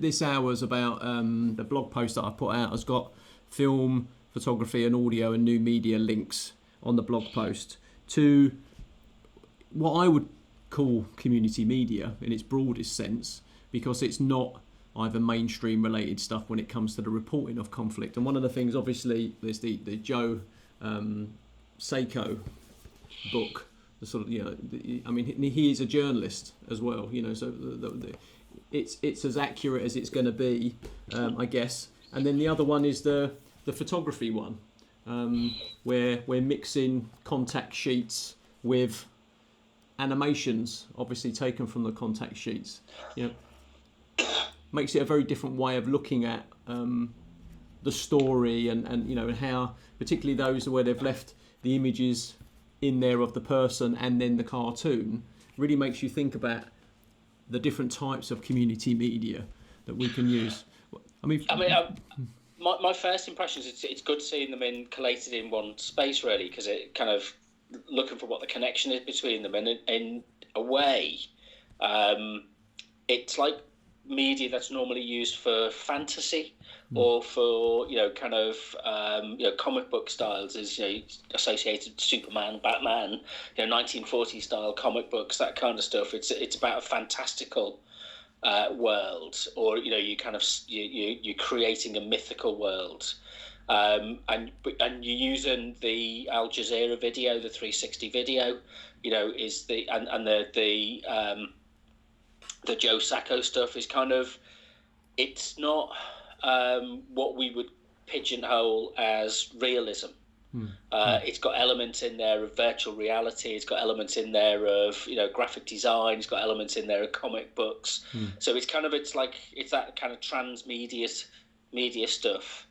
this hour's about the blog post that I put out has got film, photography and audio and new media links on the blog post to what I would call community media in its broadest sense, because it's not either mainstream related stuff when it comes to the reporting of conflict. And one of the things, obviously, there's the Joe Seiko book. The sort of, you know, I mean, he is a journalist as well, you know, so it's as accurate as it's going to be, I guess. And then the other one is the photography one, where we're mixing contact sheets with animations, obviously taken from the contact sheets. You know, makes it a very different way of looking at the story, and you know, and how, particularly those where they've left the images in there of the person and then the cartoon, really makes you think about the different types of community media that we can use. My first impression is it's good seeing them collated in one space, really, because it kind of looking for what the connection is between them, and in a way, it's like media that's normally used for fantasy or for, you know, kind of you know, comic book styles, is, you know, associated Superman, Batman, you know, 1940s style comic books, that kind of stuff. It's about a fantastical world, or, you know, you're creating a mythical world, and you're using the Al Jazeera video, the 360 video, you know, is the Joe Sacco stuff is kind of, it's not what we would pigeonhole as realism. It's got elements in there of virtual reality. It's got elements in there of, you know, graphic design. It's got elements in there of comic books. So it's that kind of transmedia media stuff,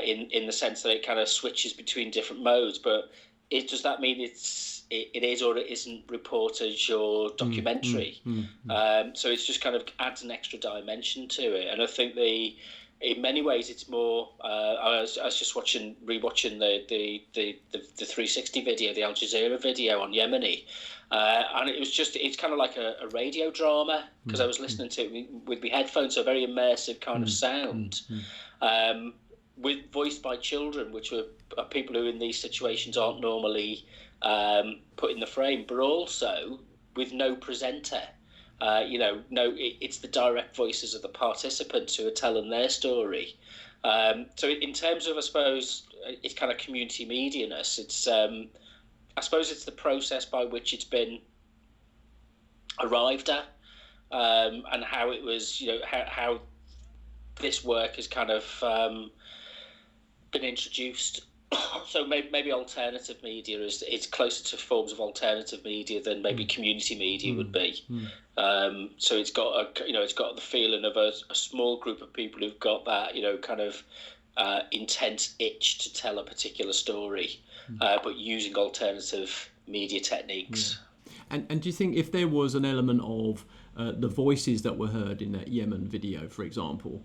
in the sense that it kind of switches between different modes. But does that mean it is or it isn't reportage or documentary? So it's just kind of adds an extra dimension to it. And I think in many ways, it's more. I was just rewatching the 360 video, the Al Jazeera video on Yemeni, and it's kind of like a radio drama, because I was listening to it with my headphones, so a very immersive kind of sound, with voiced by children, which are people who in these situations aren't normally put in the frame, but also with no presenter. It's the direct voices of the participants who are telling their story. So in terms of, I suppose, it's kind of community media-ness, it's, I suppose it's the process by which it's been arrived at, and how it was, you know, how this work has kind of been introduced. So maybe alternative media is closer to forms of alternative media than maybe community media would be. So it's got the feeling of a small group of people who've got that, you know, kind of intense itch to tell a particular story, but using alternative media techniques. And do you think if there was an element of the voices that were heard in that Yemen video, for example,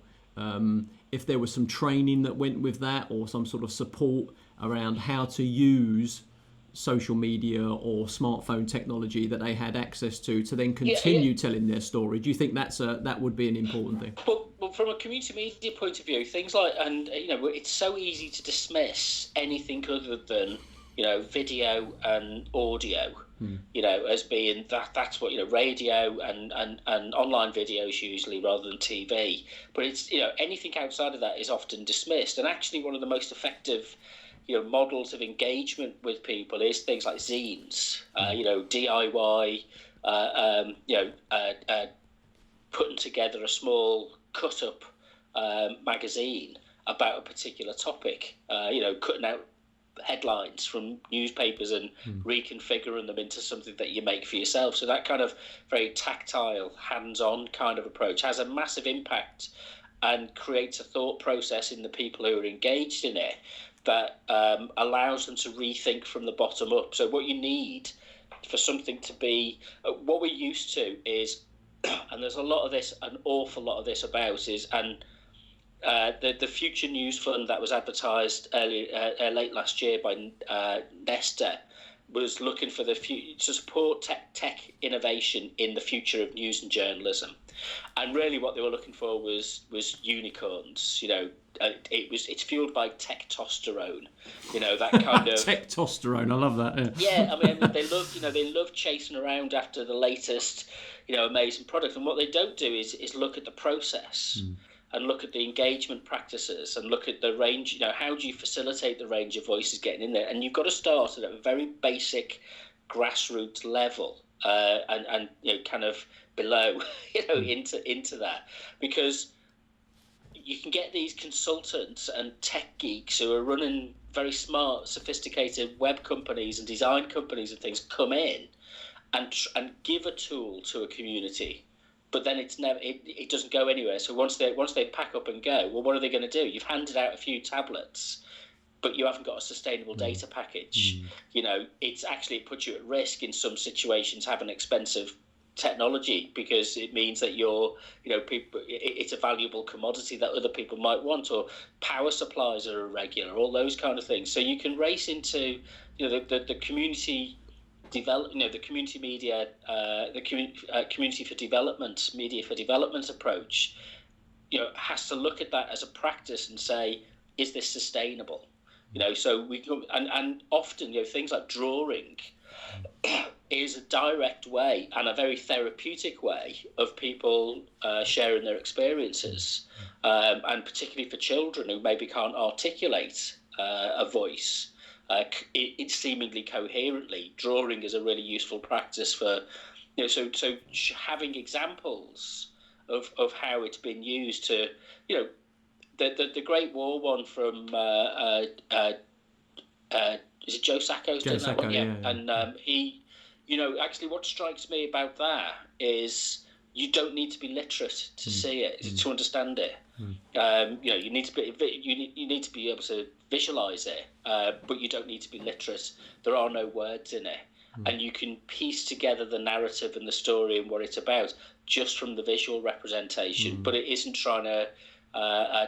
if there was some training that went with that, or some sort of support around how to use social media or smartphone technology that they had access to then continue telling their story, do you think that would be an important thing? Well, from a community media point of view, things like, and you know, it's so easy to dismiss anything other than, you know, video and audio, you know, as being that's what, you know, radio and online videos usually, rather than TV. But it's, you know, anything outside of that is often dismissed. And actually, one of the most effective, you know, models of engagement with people is things like zines, you know, DIY, putting together a small cut-up magazine about a particular topic, you know, cutting out headlines from newspapers and reconfiguring them into something that you make for yourself. So that kind of very tactile, hands-on kind of approach has a massive impact and creates a thought process in the people who are engaged in it that allows them to rethink from the bottom up. So what you need for something to be, what we're used to is, and there's a lot of this, an awful lot of this about is, and the Future News Fund that was advertised late last year by Nesta was looking for to support tech innovation in the future of news and journalism. And really, what they were looking for was unicorns. It's fueled by testosterone. That kind of testosterone. I love that. Yeah, I mean, they love chasing around after the latest, amazing product. And what they don't do is look at the process. And look at the engagement practices and look at the range. How do you facilitate the range of voices getting in there? And you've got to start at a very basic grassroots level, and kind of below, into that, because you can get these consultants and tech geeks who are running very smart, sophisticated web companies and design companies and things come in and give a tool to a community. But then it doesn't go anywhere. So once they pack up and go, well, what are they going to do? You've handed out a few tablets, but you haven't got a sustainable data package. It puts you at risk in some situations having expensive technology, because it means that it's a valuable commodity that other people might want, or power supplies are irregular, all those kind of things. So you can race into the community. The community media, community for development, media for development approach, has to look at that as a practice and say, is this sustainable? So we and often things like drawing is a direct way and a very therapeutic way of people sharing their experiences, and particularly for children who maybe can't articulate a voice. It's seemingly coherently. Drawing is a really useful practice for, so having examples of how it's been used to, the Great War one from is it Joe Sacco's done that one? Yeah. And he, actually what strikes me about that is you don't need to be literate to see it, to understand it. You need to be able to visualize it, but you don't need to be literate. There are no words in it, and you can piece together the narrative and the story and what it's about just from the visual representation. But it isn't trying to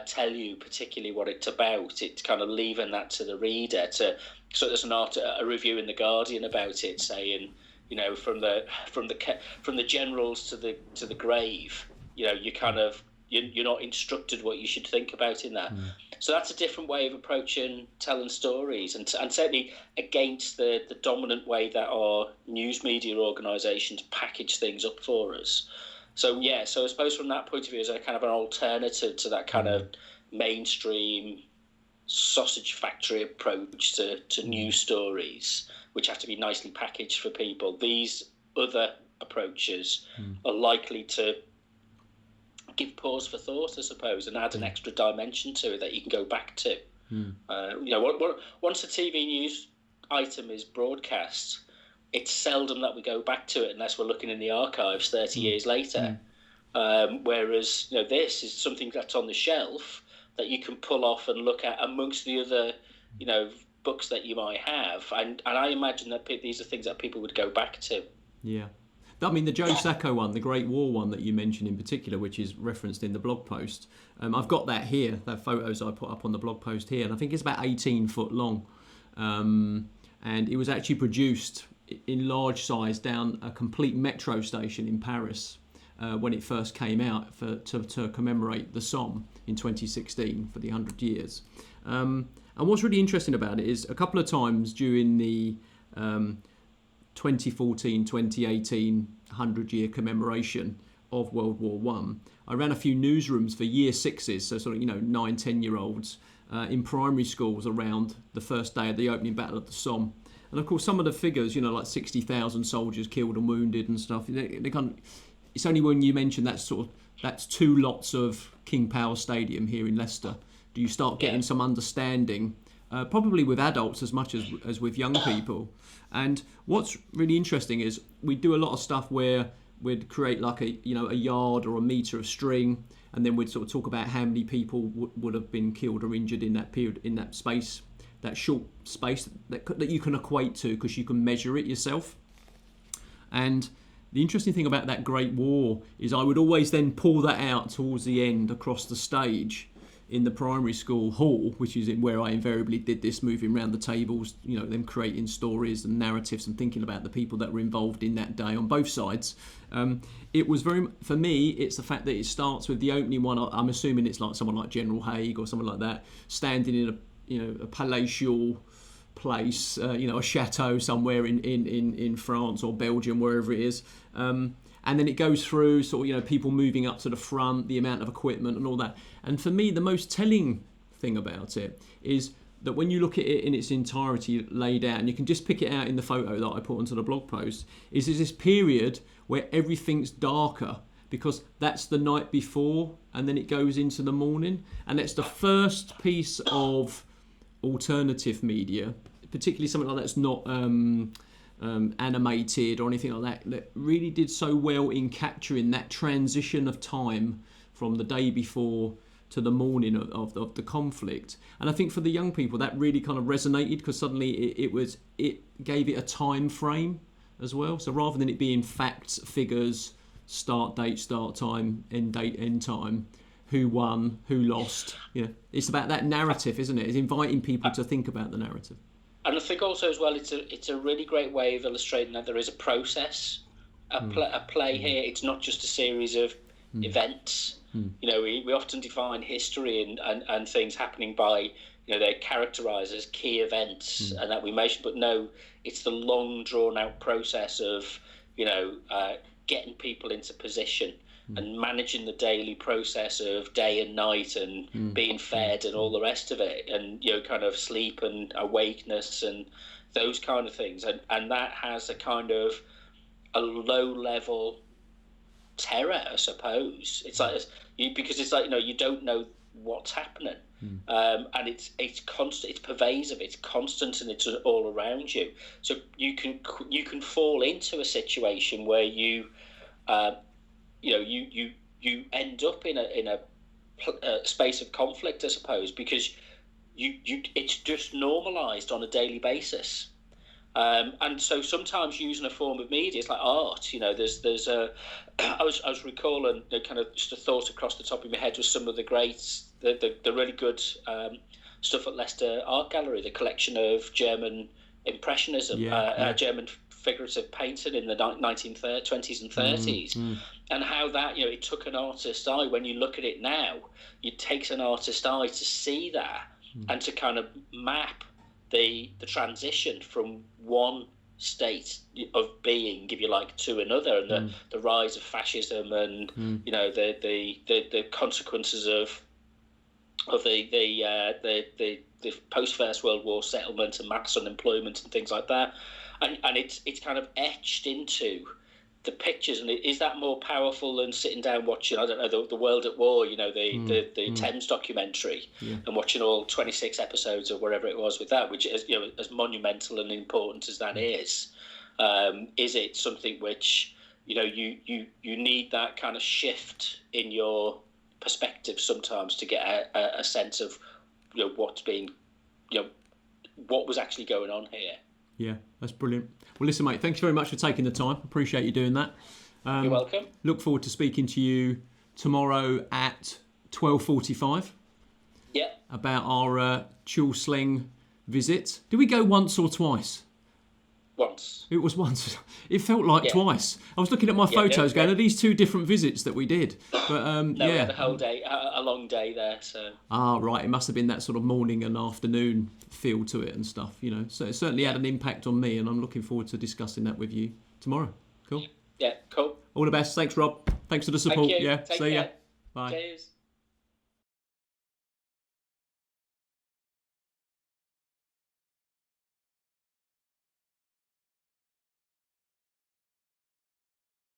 tell you particularly what it's about. It's kind of leaving that to the reader. So there's a review in the Guardian about it saying, from the generals to the grave, you're not instructed what you should think about in that. So that's a different way of approaching telling stories, and certainly against the dominant way that our news media organisations package things up for us. So I suppose from that point of view, as a kind of an alternative to that kind of mainstream sausage factory approach to news stories, which have to be nicely packaged for people, these other approaches are likely to give pause for thought, I suppose, and add an extra dimension to it that you can go back to. Once a TV news item is broadcast, it's seldom that we go back to it unless we're looking in the archives 30 years later. Whereas this is something that's on the shelf that you can pull off and look at amongst the other books that you might have, and I imagine that these are things that people would go back to. I mean, the Joe Sacco one, the Great War one that you mentioned in particular, which is referenced in the blog post, I've got that here, the photos I put up on the blog post here, and I think it's about 18 foot long, and it was actually produced in large size down a complete metro station in Paris when it first came out to commemorate the Somme in 2016 for the 100 years. And what's really interesting about it is a couple of times during the 2014-2018 100-year commemoration of World War One, I ran a few newsrooms for year sixes, so sort of 9-10-year-olds in primary schools around the first day of the opening battle of the Somme. And of course, some of the figures, like 60,000 soldiers killed and wounded and stuff. It's only when you mention that's two lots of King Power Stadium here in Leicester do you start getting some understanding, probably with adults as much as with young people. And what's really interesting is we do a lot of stuff where we'd create like a yard or a metre of string, and then we'd sort of talk about how many people would have been killed or injured in that period, in that space, that short space that you can equate to because you can measure it yourself. And the interesting thing about that Great War is I would always then pull that out towards the end across the stage, in the primary school hall, which is where I invariably did this, moving around the tables, you know, them creating stories and narratives and thinking about the people that were involved in that day on both sides. It was very, for me, it's the fact that it starts with the opening one. I'm assuming it's like someone like General Haig or someone like that, standing in a palatial place, a chateau somewhere in France or Belgium, wherever it is. And then it goes through sort of, people moving up to the front, the amount of equipment and all that. And for me, the most telling thing about it is that when you look at it in its entirety laid out, and you can just pick it out in the photo that I put onto the blog post, is there's this period where everything's darker because that's the night before and then it goes into the morning. And it's the first piece of alternative media, particularly something like that's not animated or anything like that really did so well in capturing that transition of time from the day before to the morning of the conflict. And I think for the young people that really kind of resonated because suddenly it gave it a time frame as well. So rather than it being facts, figures, start date, start time, end date, end time, who won, who lost, it's about that narrative, isn't it? It's inviting people to think about the narrative. And I think also as well, it's a really great way of illustrating that there is a process, a play here. It's not just a series of events. We often define history and things happening by, they're characterised as key events and that we mention, but no, it's the long drawn out process of, getting people into position and managing the daily process of day and night and being fed and all the rest of it, and kind of sleep and awakeness and those kind of things, and that has a kind of a low level terror, I suppose. It's like because it's like you don't know what's happening, and it's constant, it's pervasive, it's constant, and it's all around you. So you can fall into a situation where you end up in a space of conflict, I suppose, because it's just normalised on a daily basis. And so sometimes using a form of media, it's like art. There's a. I was recalling kind of just a thought across the top of my head was some of the greats, the really good stuff at Leicester Art Gallery, the collection of German Impressionism, German figurative painting in the 1920s and 30s, and how that it took an artist's eye. When you look at it now, it takes an artist's eye to see that and to kind of map the transition from one state of being, if you like, to another, and the rise of fascism and the consequences of the post First World War settlement and mass unemployment and things like that, and it's kind of etched into the pictures. And is that more powerful than sitting down watching, I don't know, the World at War, the Thames documentary, and watching all 26 episodes or wherever it was with that, which is as monumental and important as that is it something which you need that kind of shift in your perspective sometimes to get a sense of what's been what was actually going on here. Yeah, that's brilliant. Well, listen, mate, thanks very much for taking the time. Appreciate you doing that. You're welcome. Look forward to speaking to you tomorrow at 12:45. Yeah. About our Chul Sling visit. Did we go once or twice? Once. It was once. It felt like twice. I was looking at my photos going, are these two different visits that we did? But we had a whole day, a long day there. So. Ah, right. It must have been that sort of morning and afternoon feel to it and stuff, So it certainly had an impact on me, and I'm looking forward to discussing that with you tomorrow. Cool. Yeah, cool. All the best. Thanks, Rob. Thanks for the support. Thank you. Yeah. Take See care. ya. Bye. Cheers.